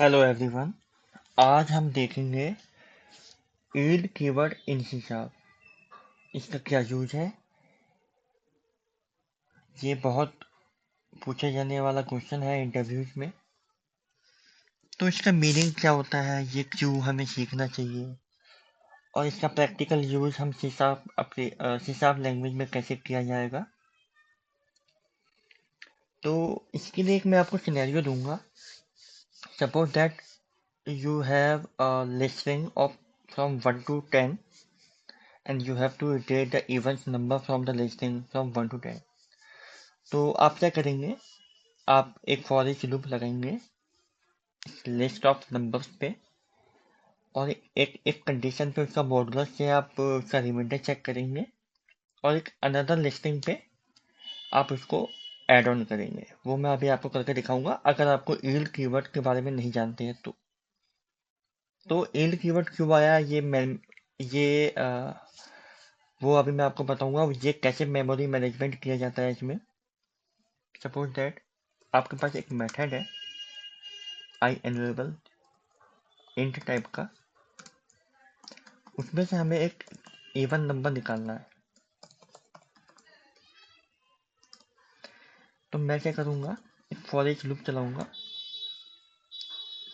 Hello everyone. आज हम देखेंगे yield keyword in C sharp. इसका क्या यूज है। ये बहुत पूछे जाने वाला क्वेश्चन है इंटरव्यूज में। तो इसका मीनिंग क्या होता है, ये क्यों हमें सीखना चाहिए, और इसका प्रैक्टिकल यूज हम सी शार्प अपने सी शार्प लैंग्वेज में कैसे किया जाएगा। तो इसके लिए एक मैं आपको सिनेरियो दूंगा। Suppose that you have a listing of from 1 to 10 and you have to iterate the events number from the listing from 1 to 10। तो आप क्या करेंगे, आप एक फॉर ईच लूप लगाएंगे लिस्ट ऑफ नंबर्स पे, और एक एक कंडीशन पे उसका मॉडुलस से आप उसका रिमाइंडर चेक करेंगे, और एक अनदर लिस्टिंग पे आप उसको ऐड ऑन करेंगे। वो मैं अभी आपको करके दिखाऊंगा अगर आपको यील्ड कीवर्ड के बारे में नहीं जानते हैं तो यील्ड कीवर्ड क्यों आया ये वो अभी मैं आपको बताऊंगा ये कैसे मेमोरी मैनेजमेंट किया जाता है इसमें। सपोज दैट आपके पास एक मेथड है आई एनेबल इंट टाइप का, उसमें से हमें एक इवन नंबर निकालना है। तो मैं क्या करूँगा, एक फॉर ईच लूप चलाऊंगा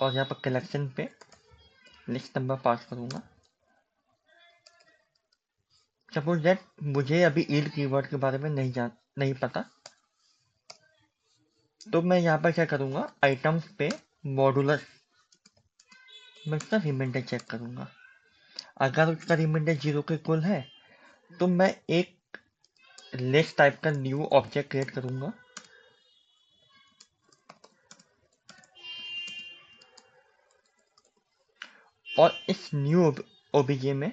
और यहाँ पर कलेक्शन पे लिस्ट नंबर पास करूँगा। सपोज दैट मुझे अभी यील्ड कीवर्ड के बारे में नहीं पता, तो मैं यहाँ पर क्या करूँगा, आइटम्स पे मॉडुलस मैं उसका रिमाइंडर चेक करूँगा। अगर उसका रिमाइंडर 0 के इक्वल है तो मैं एक लिस्ट टाइप का न्यू ऑब्जेक्ट क्रिएट करूँगा, और इस न्यू ओबीजे में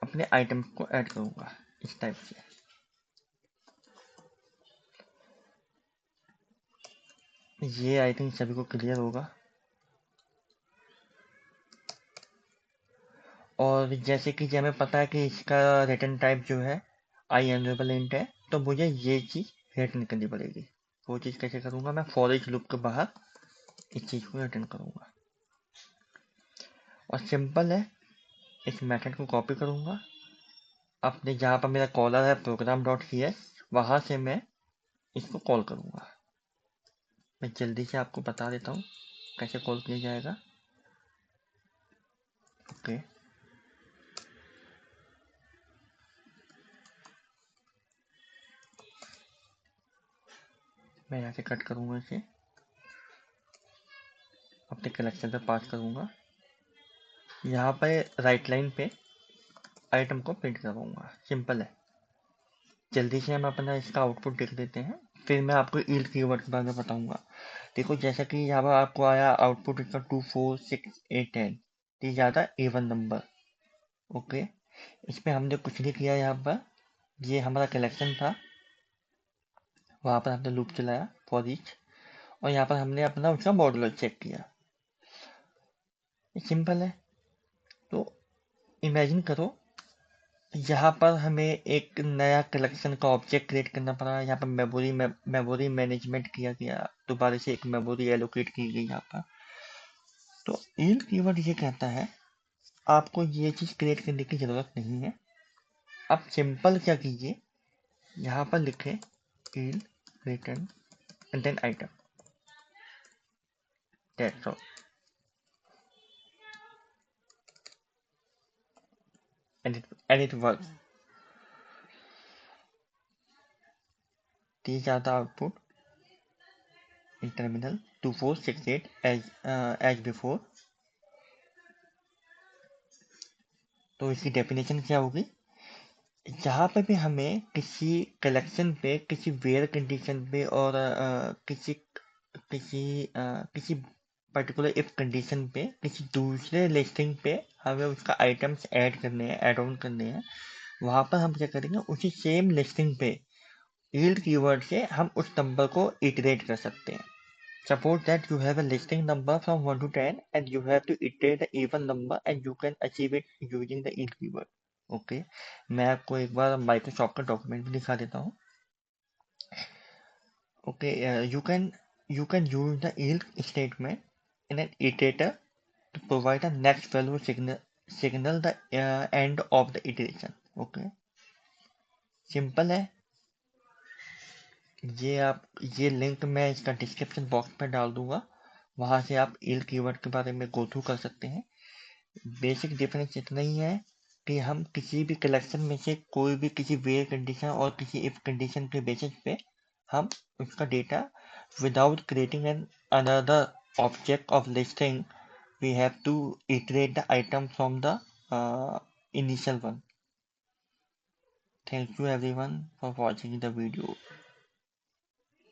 अपने आइटम्स को ऐड करूँगा इस टाइप से। ये आई थिंक सभी को क्लियर होगा। और जैसे कि हमें पता है कि इसका रिटर्न टाइप जो है आई एनेबल इंट है, तो मुझे ये चीज़ रिटर्न करनी पड़ेगी। वो चीज़ कैसे करूँगा, मैं फॉर ईच लूप के बाहर इस चीज़ को रिटर्न करूँगा। और सिंपल है, इस मेथड को कॉपी करूँगा अपने जहाँ पर मेरा कॉलर है प्रोग्राम डॉट सी एस, वहाँ से मैं इसको कॉल करूँगा। मैं जल्दी से आपको बता देता हूँ कैसे कॉल किया जाएगा। ओके, मैं यहाँ से कट करूँगा, इसे अपने कलेक्शन पे पास करूँगा। यहाँ पे राइट लाइन पे आइटम को प्रिंट करूँगा। सिंपल है। जल्दी से हम अपना इसका आउटपुट देख लेते हैं, फिर मैं आपको यील्ड कीवर्ड के बारे में बताऊँगा। देखो जैसा कि यहाँ पर आपको आया आउटपुट इसका 2 4 6 8 10, ये ज़्यादा इवन नंबर। ओके, इसमें हमने कुछ नहीं किया। यहाँ पर ये हमारा कलेक्शन था, वहाँ पर हमने लूप चलाया फॉर ईच, और यहाँ पर हमने अपना उसका मॉडुलर चेक किया। सिंपल है। तो इमेजिन करो यहाँ पर हमें एक नया कलेक्शन का ऑब्जेक्ट क्रिएट करना पड़ा। यहाँ पर मेमोरी मैनेजमेंट किया गया, दोबारा से एक मेमोरी एलोकेट की गई यहाँ पर। तो यील्ड कीवर्ड ये कहता है आपको ये चीज़ क्रिएट करने की ज़रूरत नहीं है। आप सिंपल क्या कीजिए, यहाँ पर लिखे yield return and then item, that's all, and it works. These are the output in terminal 2468 as before। तो इसकी डेफिनेशन क्या होगी, जहाँ पे भी हमें किसी कलेक्शन पे, किसी वेयर कंडीशन पे, और किसी किसी किसी पर्टिकुलर इफ कंडीशन पे, किसी दूसरे लिस्टिंग पे हमें उसका आइटम्स ऐड करने हैं, ऐड ऑन करने हैं, वहाँ पर हम क्या करेंगे, उसी सेम लिस्टिंग पे यील्ड कीवर्ड से हम उस नंबर को इटरेट कर सकते हैं। Suppose that you have a listing number from 1 to 10 and you have to iterate the even number and you can achieve it using the int keyword। Okay, मैं आपको एक बार माइक्रोसॉफ्ट का डॉक्यूमेंट भी दिखा देता हूँ। Okay, you can use the yield statement in an iterator to provide a next value signal the end of the iteration. Okay, simple है ये लिंक मैं इसका डिस्क्रिप्शन बॉक्स में डाल दूंगा, वहां से आप yield कीवर्ड के बारे में गो थ्रू कर सकते हैं। बेसिक डिफरेंस इतना ही है कि हम किसी भी कलेक्शन में से कोई भी किसी वेयर कंडीशन और किसी इफ कंडीशन के बेसिस पे हम उसका data without creating an another object of listing we have to iterate the item from the initial one. Thank you everyone for watching the video.